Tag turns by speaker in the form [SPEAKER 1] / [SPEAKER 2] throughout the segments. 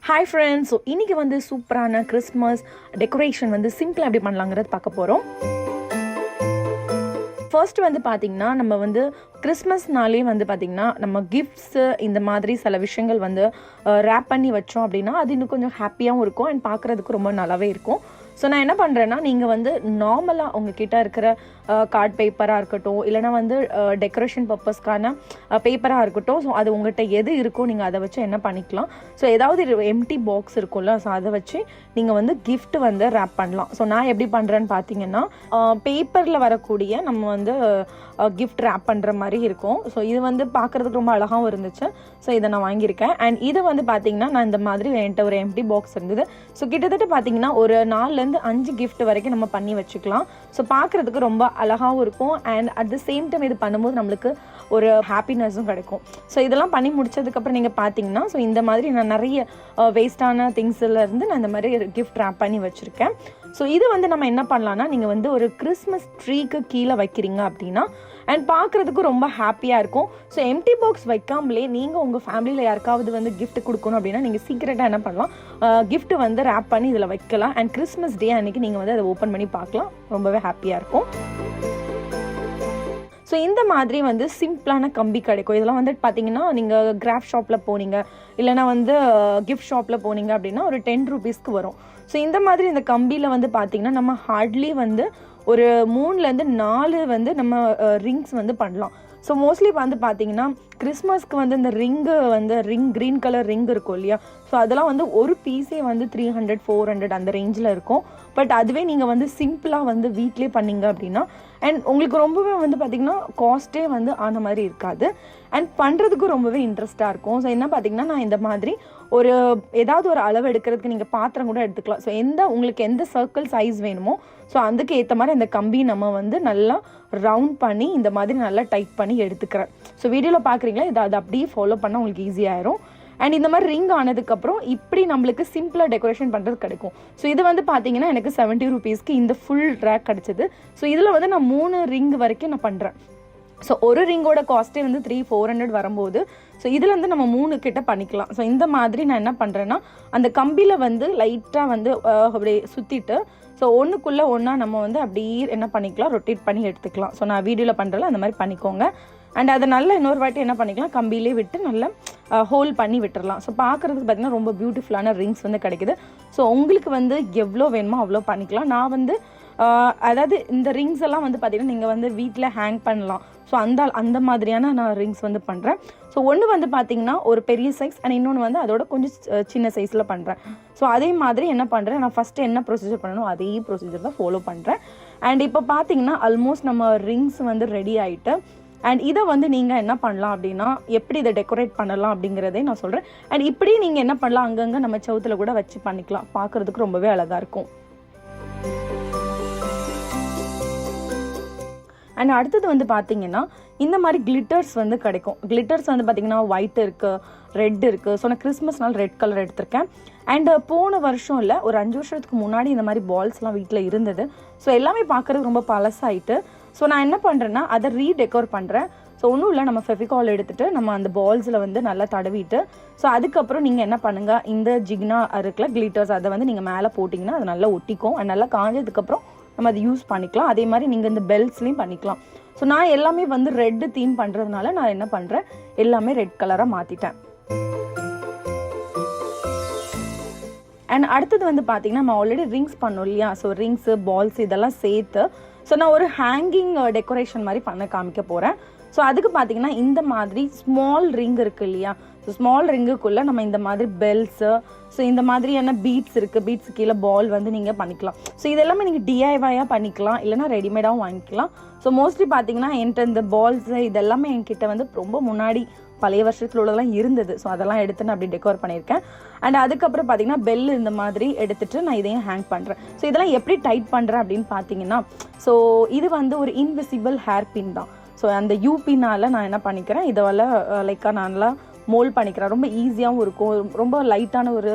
[SPEAKER 1] Hi friends, so இன்னைக்கு வந்து சூப்பரான கிறிஸ்மஸ் டெக்கரேஷன் வந்து சிம்பிளா எப்படி பண்ணலாம்ங்கறது பார்க்க போறோம். ஃபர்ஸ்ட் வந்து பாத்தீங்கன்னா நம்ம வந்து கிறிஸ்மஸ்னாலே வந்து பாத்தீங்கன்னா நம்ம கிஃப்ட்ஸ் இந்த மாதிரி சில விஷயங்கள் வந்து ரேப் பண்ணி வச்சோம் அப்படின்னா அது இன்னும் கொஞ்சம் ஹாப்பியாகவும் இருக்கும் அண்ட் பார்க்குறதுக்கு ரொம்ப நல்லாவே இருக்கும். ஸோ நான் என்ன பண்ணுறேன்னா நீங்கள் வந்து நார்மலாக உங்ககிட்ட இருக்கிற கார்ட் பேப்பராக இருக்கட்டும் இல்லைனா வந்து டெக்கரேஷன் பர்பஸ்க்கான பேப்பராக இருக்கட்டும், ஸோ அது உங்கள்கிட்ட எது இருக்கோ நீங்கள் அதை வச்சு என்ன பண்ணிக்கலாம். ஸோ ஏதாவது எம்டி பாக்ஸ் இருக்கும்ல, ஸோ அதை வச்சு நீங்கள் வந்து கிஃப்ட் வந்து ரேப் பண்ணலாம். ஸோ நான் எப்படி பண்ணுறேன்னு பார்த்தீங்கன்னா பேப்பரில் வரக்கூடிய நம்ம வந்து கிஃப்ட் ரேப் பண்ணுற மாதிரி இருக்கும். ஸோ இது வந்து பார்க்குறதுக்கு ரொம்ப அழகாகவும் இருந்துச்சு. ஸோ இதை நான் வாங்கியிருக்கேன். அண்ட் இதை வந்து பார்த்தீங்கன்னா நான் இந்த மாதிரி என்கிட்ட ஒரு எம்டி பாக்ஸ் இருந்தது. ஸோ கிட்டத்தட்ட பார்த்தீங்கன்னா ஒரு 4-5 கிஃப்ட் வரைக்கும் நம்ம பண்ணி வச்சுக்கலாம். ஸோ பார்க்குறதுக்கு ரொம்ப அழகாகவும் இருக்கும் and at the same time இது பண்ணும்போது நம்மளுக்கு ஒரு ஹாப்பினஸும் கிடைக்கும். ஸோ இதெல்லாம் பண்ணி முடிச்சதுக்கப்புறம் நீங்கள் பார்த்தீங்கன்னா ஸோ இந்த மாதிரி நான் நிறைய வேஸ்டான திங்ஸ்லேருந்து நான் இந்த மாதிரி கிஃப்ட் ரேப் பண்ணி வச்சுருக்கேன். ஸோ இது வந்து நம்ம என்ன பண்ணலான்னா நீங்கள் வந்து ஒரு கிறிஸ்மஸ் ட்ரீக்கு கீழே வைக்கிறீங்க அப்படின்னா அண்ட் பார்க்குறதுக்கு ரொம்ப ஹாப்பியாக இருக்கும். ஸோ எம்டி பாக்ஸ் வைக்காமலே நீங்கள் உங்கள் ஃபேமிலியில் யாருக்காவது வந்து கிஃப்ட் கொடுக்கணும் அப்படின்னா நீங்கள் சீக்கிரட்டாக என்ன பண்ணலாம், கிஃப்ட் வந்து ரேப் பண்ணி இதில் வைக்கலாம். அண்ட் கிறிஸ்மஸ் டே அன்றைக்கி நீங்கள் வந்து அதை ஓப்பன் பண்ணி பார்க்கலாம், ரொம்பவே ஹாப்பியாக இருக்கும். ஸோ இந்த மாதிரி வந்து சிம்பிளான கம்பி கிடைக்கும். இதெல்லாம் வந்து பார்த்தீங்கன்னா நீங்கள் கிராஃப்ட் ஷாப்பில் போனீங்க இல்லைனா வந்து கிஃப்ட் ஷாப்பில் போனீங்க அப்படின்னா ஒரு 10 ரூபீஸ்க்கு வரும். ஸோ இந்த மாதிரி இந்த கம்பியில் வந்து பார்த்தீங்கன்னா நம்ம ஹார்ட்லி வந்து ஒரு 3-4 வந்து நம்ம ரிங்ஸ் வந்து பண்ணலாம். ஸோ மோஸ்ட்லி வந்து பார்த்தீங்கன்னா கிறிஸ்மஸ்க்கு வந்து இந்த ரிங்கு வந்து க்ரீன் கலர் ரிங் இருக்கும் இல்லையா, ஸோ அதெல்லாம் வந்து ஒரு பீஸே வந்து 300-400 அந்த ரேஞ்சில் இருக்கும். பட் அதுவே நீங்கள் வந்து சிம்பிளாக வந்து வீட்டிலே பண்ணிங்க அப்படின்னா அண்ட் உங்களுக்கு ரொம்பவே வந்து பார்த்திங்கன்னா காஸ்ட்டே வந்து ஆன மாதிரி இருக்காது அண்ட் பண்ணுறதுக்கும் ரொம்பவே இன்ட்ரெஸ்ட்டாக இருக்கும். ஸோ என்ன பார்த்திங்கன்னா நான் இந்த மாதிரி ஒரு ஏதாவது ஒரு அளவு எடுக்கிறதுக்கு நீங்கள் பாத்திரம் கூட எடுத்துக்கலாம். ஸோ உங்களுக்கு எந்த சர்க்கிள் சைஸ் வேணுமோ ஸோ அதுக்கு ஏற்ற மாதிரி அந்த கம்பி நம்ம வந்து நல்லா ரவுண்ட் பண்ணி இந்த மாதிரி நல்லா டைட் பண்ணி எடுத்துக்கிறேன். ஸோ வீடியோவில் பார்க்குறீங்களா, இதை அதை அப்படியே ஃபாலோ பண்ணால் உங்களுக்கு ஈஸியாகிடும். அண்ட் இந்த மாதிரி ரிங் ஆனதுக்கப்புறம் இப்படி நம்மளுக்கு சிம்பிளாக டெக்கரேஷன் பண்ணுறது கிடைக்கும். ஸோ இது வந்து பார்த்தீங்கன்னா எனக்கு 70 ரூபீஸ்க்கு இந்த ஃபுல் ரேக் கிடச்சிது. ஸோ இதில் வந்து நான் 3 ரிங் வரைக்கும் நான் பண்ணுறேன். ஸோ ஒரு ரிங்கோட காஸ்ட்டே வந்து 300-400 வரும்போது ஸோ இதில் வந்து நம்ம 3 கிட்ட பண்ணிக்கலாம். ஸோ இந்த மாதிரி நான் என்ன பண்ணுறேன்னா அந்த கம்பியில் வந்து லைட்டாக வந்து அப்படியே சுற்றிட்டு ஸோ ஒன்றுக்குள்ளே ஒன்றா நம்ம வந்து அப்படியே என்ன பண்ணிக்கலாம், ரொட்டேட் பண்ணி எடுத்துக்கலாம். ஸோ நான் வீடியோவில் பண்ணுறல அந்த மாதிரி பண்ணிக்கோங்க. அண்ட் அதை நல்லா இன்னொரு வாட்டி என்ன பண்ணிக்கலாம், கம்பியிலே விட்டு நல்லா ஹோல் பண்ணி விட்டுடலாம். ஸோ பார்க்குறதுக்கு பார்த்திங்கன்னா ரொம்ப பியூட்டிஃபுல்லான ரிங்ஸ் வந்து கிடைக்குது. ஸோ உங்களுக்கு வந்து எவ்வளோ வேணுமோ அவ்வளோ பண்ணிக்கலாம். நான் வந்து அதாவது இந்த ரிங்ஸ் எல்லாம் வந்து பார்த்திங்கன்னா நீங்கள் வந்து வீட்டில் ஹேங் பண்ணலாம். ஸோ அந்த மாதிரியான நான் ரிங்ஸ் வந்து பண்ணுறேன். ஸோ ஒன்று வந்து பார்த்திங்கன்னா ஒரு பெரிய சைஸ் அண்ட் இன்னொன்று வந்து அதோட கொஞ்சம் சின்ன சைஸில் பண்ணுறேன். ஸோ அதே மாதிரி என்ன பண்ணுறேன், நான் ஃபஸ்ட்டு என்ன ப்ரொசீஜர் பண்ணணும் அதே ப்ரொசீஜர் தான் ஃபாலோ பண்ணுறேன். அண்ட் இப்போ பார்த்திங்கன்னா ஆல்மோஸ்ட் நம்ம ரிங்ஸ் வந்து ரெடி ஆகிட்டு அண்ட் இதை வந்து நீங்கள் என்ன பண்ணலாம் அப்படின்னா எப்படி இதை டெக்கரேட் பண்ணலாம் அப்படிங்கிறதே நான் சொல்கிறேன். அண்ட் இப்படி நீங்கள் என்ன பண்ணலாம், அங்கங்கே நம்ம செவுத்தில் கூட வச்சு பண்ணிக்கலாம், பார்க்குறதுக்கு ரொம்பவே அழகாக இருக்கும். அண்ட் அடுத்தது வந்து பார்த்தீங்கன்னா இந்த மாதிரி கிளிட்டர்ஸ் வந்து கிடைக்கும். கிளிட்டர்ஸ் வந்து பார்த்தீங்கன்னா ஒயிட் இருக்குது, ரெட் இருக்குது. ஸோ நான் கிறிஸ்மஸ்னால் ரெட் கலர் எடுத்திருக்கேன். அண்ட் போன வருஷம் இல்லை, ஒரு 5 வருஷத்துக்கு முன்னாடி இந்த மாதிரி பால்ஸ்லாம் வீட்டில் இருந்தது. ஸோ எல்லாமே பார்க்குறதுக்கு ரொம்ப பழசாயிட்டு ஸோ நான் என்ன பண்ணுறேன்னா அதை ரீடெக்கோர் பண்ணுறேன். ஸோ ஒன்றும் இல்லை, நம்ம ஃபெவிகால் எடுத்துகிட்டு நம்ம அந்த பால்ஸில் வந்து நல்லா தடவிட்டு ஸோ அதுக்கப்புறம் நீங்கள் என்ன பண்ணுங்கள், இந்த ஜிக்னா இருக்குல்ல கிளிட்டர்ஸ் அதை வந்து நீங்கள் மேலே போட்டிங்கன்னா அது நல்லா ஒட்டிக்கும் அண்ட் நல்லா காஞ்சதுக்கப்புறம் நம்ம அதை யூஸ் பண்ணிக்கலாம். அதே மாதிரி நீங்கள் இந்த பெல்ட்ஸ்லையும் பண்ணிக்கலாம். ஸோ நான் எல்லாமே வந்து ரெட்டு தீம் பண்ணுறதுனால நான் என்ன பண்ணுறேன், எல்லாமே ரெட் கலராக மாற்றிட்டேன். அண்ட் அடுத்தது வந்து பார்த்தீங்கன்னா நம்ம ஆல்ரெடி ரிங்ஸ் பண்ணோம் இல்லையா, ஸோ ரிங்ஸு பால்ஸ் இதெல்லாம் சேர்த்து ஸோ நான் ஒரு ஹேங்கிங் டெக்கரேஷன் மாதிரி பண்ண காமிக்க போகிறேன். ஸோ அதுக்கு பார்த்தீங்கன்னா இந்த மாதிரி ஸ்மால் ரிங் இருக்குது இல்லையா, ஸோ ஸ்மால் ரிங்குக்குள்ளே நம்ம இந்த மாதிரி பெல்ஸு ஸோ இந்த மாதிரியான பீட்ஸ் இருக்குது, பீட்ஸு கீழே பால் வந்து நீங்கள் பண்ணிக்கலாம். ஸோ இதெல்லாமே நீங்கள் டிஐவாயாக பண்ணிக்கலாம், இல்லைனா ரெடிமேடாகவும் வாங்கிக்கலாம். ஸோ மோஸ்ட்லி பார்த்தீங்கன்னா என்கிட்ட இந்த பால்ஸு இதெல்லாமே என்கிட்ட வந்து ரொம்ப முன்னாடி பழைய வருஷத்தில் உள்ளதெல்லாம் இருந்தது. ஸோ அதெல்லாம் எடுத்து நான் அப்படி டெக்கோர் பண்ணியிருக்கேன். அண்ட் அதுக்கப்புறம் பார்த்தீங்கன்னா பெல் இந்த மாதிரி எடுத்துகிட்டு நான் இதையும் ஹேங் பண்ணுறேன். ஸோ இதெல்லாம் எப்படி டைட் பண்ணுறேன் அப்படின்னு பார்த்தீங்கன்னா ஸோ இது வந்து ஒரு இன்விசிபிள் ஹேர் பின் தான். ஸோ அந்த யூபினால் நான் என்ன பண்ணிக்கிறேன், இதை லைக்காக நான் நல்லா மோல்ட் பண்ணிக்கிறேன். ரொம்ப ஈஸியாகவும் இருக்கும், ரொம்ப லைட்டான ஒரு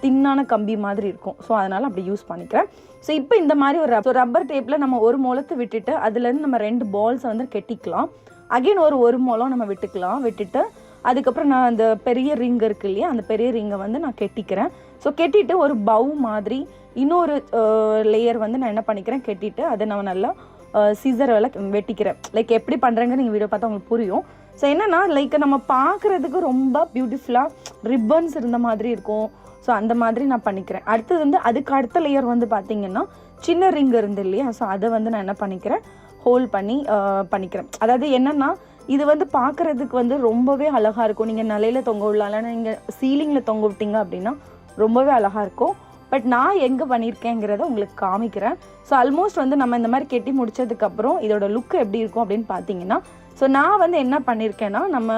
[SPEAKER 1] தின்னான கம்பி மாதிரி இருக்கும். ஸோ அதனால் அப்படி யூஸ் பண்ணிக்கிறேன். ஸோ இப்போ இந்த மாதிரி ஒரு ரப்பர் டேப்பில் நம்ம ஒரு மூலத்தை விட்டுட்டு அதுலேருந்து நம்ம 2 பால்ஸை வந்து கெட்டிக்கலாம். அகெயின் ஒரு மூலம் நம்ம விட்டுட்டு அதுக்கப்புறம் நான் அந்த பெரிய ரிங் இருக்குது இல்லையா, அந்த பெரிய ரிங்கை வந்து நான் கெட்டிக்கிறேன். ஸோ கெட்டிட்டு ஒரு பவு மாதிரி இன்னொரு லேயர் வந்து நான் என்ன பண்ணிக்கிறேன், கெட்டிட்டு அதை நான் நல்லா சிசரால் வெட்டிக்கிறேன். லைக் எப்படி பண்ணுறேங்க நீங்கள் வீடியோ பார்த்தா உங்களுக்கு புரியும். ஸோ என்னென்னா லைக் நம்ம பார்க்குறதுக்கு ரொம்ப பியூட்டிஃபுல்லாக ரிப்பன்ஸ் இருந்த மாதிரி இருக்கும். ஸோ அந்த மாதிரி நான் பண்ணிக்கிறேன். அடுத்தது வந்து அதுக்கு அடுத்த லேயர் வந்து பார்த்திங்கன்னா சின்ன ரிங் இருந்து இல்லையா, ஸோ அதை வந்து நான் என்ன பண்ணிக்கிறேன், ஹோல்ட் பண்ணி பண்ணிக்கிறேன். அதாவது என்னென்னா இது வந்து பார்க்குறதுக்கு வந்து ரொம்பவே அழகாக இருக்கும். நீங்கள் நிலையில் தொங்க விடலாம், இல்லைன்னா நீங்கள் சீலிங்கில் தொங்க விட்டிங்க அப்படின்னா ரொம்பவே அழகாக இருக்கும். பட் நான் எங்கே பண்ணியிருக்கேங்கிறத உங்களுக்கு காமிக்கிறேன். ஸோ ஆல்மோஸ்ட் வந்து நம்ம இந்த மாதிரி கெட்டி முடிச்சதுக்கப்புறம் இதோட லுக்கு எப்படி இருக்கும் அப்படின்னு பார்த்தீங்கன்னா, ஸோ நான் வந்து என்ன பண்ணியிருக்கேன்னா நம்ம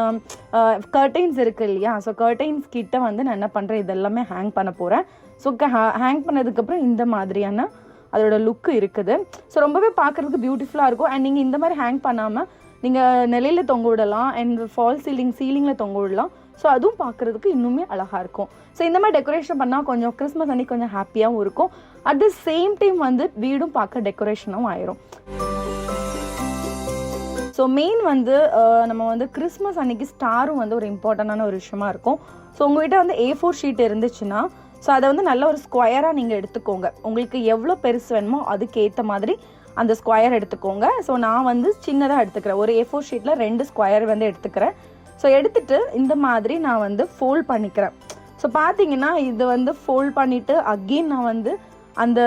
[SPEAKER 1] கர்டைன்ஸ் இருக்குது இல்லையா, ஸோ கர்டைன்ஸ் கிட்ட வந்து நான் என்ன பண்ணுறேன், இதெல்லாமே ஹேங் பண்ண போகிறேன். ஸோ ஹேங் பண்ணதுக்கப்புறம் இந்த மாதிரியான அதோட லுக்கு இருக்குது. ஸோ ரொம்பவே பார்க்குறதுக்கு பியூட்டிஃபுல்லாக இருக்கும். அண்ட் நீங்கள் இந்த மாதிரி ஹேங் பண்ணாமல் நீங்கள் நிலையில் தொங்க விடலாம், அண்ட் ஃபால் சீலிங்கில் தொங்க விடலாம். ஸோ அதுவும் பார்க்குறதுக்கு இன்னுமே அழகாக இருக்கும். ஸோ இந்த மாதிரி டெக்கரேஷன் பண்ணால் கொஞ்சம் கிறிஸ்மஸ் அன்றைக்கி கொஞ்சம் ஹாப்பியாகவும் இருக்கும். அட் த சேம் டைம் வந்து வீடும் பார்க்க டெக்கரேஷனும் ஆயிரும். ஸோ மெயின் வந்து நம்ம வந்து கிறிஸ்மஸ் அன்றைக்கி ஸ்டாரும் வந்து ஒரு இம்பார்ட்டண்டான ஒரு விஷயமா இருக்கும். ஸோ உங்கள்கிட்ட வந்து A4 ஷீட் இருந்துச்சுன்னா ஸோ அதை வந்து நல்ல ஒரு ஸ்கொயராக நீங்கள் எடுத்துக்கோங்க. உங்களுக்கு எவ்வளோ பெருசு வேணுமோ அதுக்கு ஏற்ற மாதிரி அந்த ஸ்கொயர் எடுத்துக்கோங்க. ஸோ நான் வந்து சின்னதாக எடுத்துக்கிறேன். ஒரு A4 ஷீட்டில் 2 ஸ்கொயர் வந்து எடுத்துக்கிறேன். ஸோ எடுத்துகிட்டு இந்த மாதிரி நான் வந்து ஃபோல்ட் பண்ணிக்கிறேன். ஸோ பார்த்தீங்கன்னா இது வந்து ஃபோல்ட் பண்ணிவிட்டு அகெயின் நான் வந்து அந்த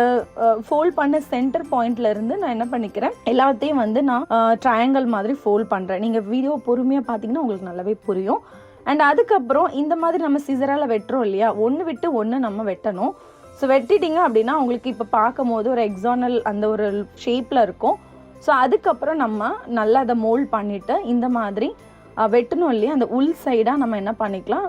[SPEAKER 1] ஃபோல்ட் பண்ண சென்டர் பாயிண்ட்லேருந்து நான் என்ன பண்ணிக்கிறேன், எல்லாத்தையும் வந்து நான் ட்ரையாங்கிள் மாதிரி ஃபோல்ட் பண்ணுறேன். நீங்கள் வீடியோ பொறுமையாக பார்த்தீங்கன்னா உங்களுக்கு நல்லாவே புரியும். அண்ட் அதுக்கப்புறம் இந்த மாதிரி நம்ம சிசரால் வெட்டுறோம் இல்லையா, ஒன்று விட்டு ஒன்று நம்ம வெட்டணும். ஸோ வெட்டிட்டிங்க அப்படின்னா உங்களுக்கு இப்போ பார்க்கும் போது ஒரு எக்ஸானல் அந்த ஒரு ஷேப்பில் இருக்கும். ஸோ அதுக்கப்புறம் நம்ம நல்லா அதை மோல்ட் பண்ணிவிட்டு இந்த மாதிரி வெட்டணும் இல்லையா, அந்த உள் சைடாக நம்ம என்ன பண்ணிக்கலாம்,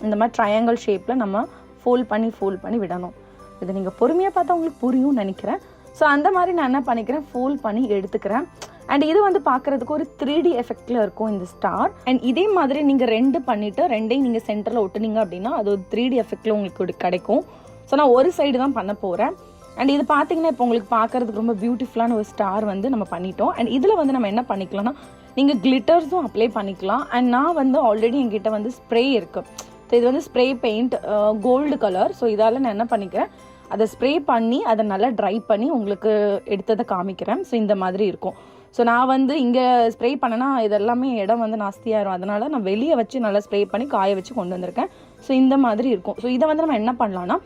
[SPEAKER 1] இந்த மாதிரி ட்ரையாங்கிள் ஷேப்பில் நம்ம ஃபோல்ட் பண்ணி விடணும். இதை நீங்கள் பொறுமையாக பார்த்தா உங்களுக்கு புரியும்னு நினைக்கிறேன். ஸோ அந்த மாதிரி நான் என்ன பண்ணிக்கிறேன், ஃபோல்ட் பண்ணி எடுத்துக்கிறேன். அண்ட் இது வந்து பார்க்குறதுக்கு ஒரு 3D எஃபெக்டில் இருக்கும் இந்த ஸ்டார். அண்ட் இதே மாதிரி நீங்கள் 2 பண்ணிவிட்டு 2ஐயும் நீங்கள் சென்டரில் ஒட்டுனீங்க அப்படின்னா அது ஒரு 3D எஃபெக்டில் உங்களுக்கு கிடைக்கும். ஸோ நான் ஒரு சைடு தான் பண்ண போகிறேன். அண்ட் இது பார்த்தீங்கன்னா இப்போ உங்களுக்கு பார்க்குறதுக்கு ரொம்ப பியூட்டிஃபுல்லான ஒரு ஸ்டார் வந்து நம்ம பண்ணிட்டோம். அண்ட் இதில் வந்து நம்ம என்ன பண்ணிக்கலாம்னா நீங்கள் கிளிட்டர்ஸும் அப்ளை பண்ணிக்கலாம். அண்ட் நான் வந்து ஆல்ரெடி என்கிட்ட வந்து ஸ்ப்ரே இருக்குது. ஸோ இது வந்து spray paint gold colour. So இதால் நான் என்ன பண்ணிக்கிறேன், அதை ஸ்ப்ரே பண்ணி அதை நல்லா ட்ரை பண்ணி உங்களுக்கு எடுத்ததை காமிக்கிறேன். ஸோ இந்த மாதிரி இருக்கும். ஸோ நான் வந்து இங்கே ஸ்ப்ரே பண்ணேன்னா இதெல்லாமே இடம் வந்து நாஸ்தியாகிடும். அதனால் நான் வெளியே வச்சு நல்லா ஸ்ப்ரே பண்ணி காய வச்சு கொண்டு வந்திருக்கேன். ஸோ இந்த மாதிரி இருக்கும். ஸோ இதை வந்து நம்ம என்ன பண்ணலாம்னா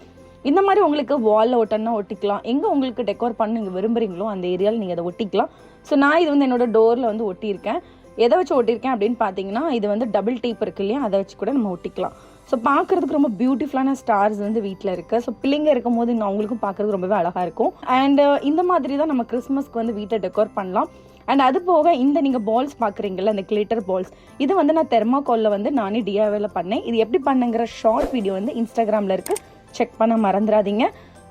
[SPEAKER 1] இந்த மாதிரி உங்களுக்கு வாலில் ஒட்டன்னா ஒட்டிக்கலாம். எங்கே உங்களுக்கு டெக்கோர் பண்ண நீங்கள் விரும்புகிறீங்களோ அந்த ஏரியாவில் நீங்கள் அதை ஒட்டிக்கலாம். ஸோ நான் இது வந்து என்னோடய டோரில் வந்து ஒட்டியிருக்கேன். எதை வச்சு ஒட்டியிருக்கேன் அப்படின்னு பார்த்தீங்கன்னா இது வந்து டபுள் டேப் இருக்கு இல்லையா, அதை வச்சு கூட நம்ம ஒட்டிக்கலாம். ஸோ பார்க்குறதுக்கு ரொம்ப பியூட்டிஃபுல்லான ஸ்டார்ஸ் வந்து வீட்டில் இருக்குது. ஸோ பிள்ளைங்க இருக்கும் போது அவங்களுக்கும் பார்க்குறதுக்கு ரொம்பவே அழகாக இருக்கும். அண்ட் இந்த மாதிரி தான் நம்ம கிறிஸ்மஸ்க்கு வந்து வீட்டை டெக்கோர் பண்ணலாம். அண்ட் அது போக இந்த நீங்கள் பால்ஸ் பார்க்குறீங்கல்ல, அந்த கிளிட்டர் பால்ஸ், இது வந்து நான் தெர்மாக்கோலில் வந்து நானே DIYல பண்ணேன். இது எப்படி பண்ணுங்கிற ஷார்ட் வீடியோ வந்து இன்ஸ்டாகிராமில் இருக்குது, செக் பண்ண மறந்துடாதீங்க.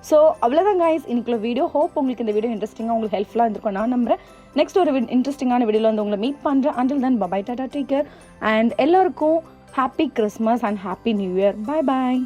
[SPEAKER 1] ஸோ அவ்வளோதான் கைஸ் இன்னைக்குள்ள வீடியோ. ஹோப் உங்களுக்கு இந்த வீடியோ இன்ட்ரெஸ்டிங்காக உங்களுக்கு ஹெல்ப்ஃபுல்லாக இருந்திருக்கும் நான் நம்புறேன். நெக்ஸ்ட் ஒரு இன்ட்ரெஸ்டிங்கான வீடியோவில் வந்து உங்களை மீட் பண்ணுறேன். Until then bye tata, take care. And எல்லாருக்கும் happy Christmas and happy new year. Bye bye.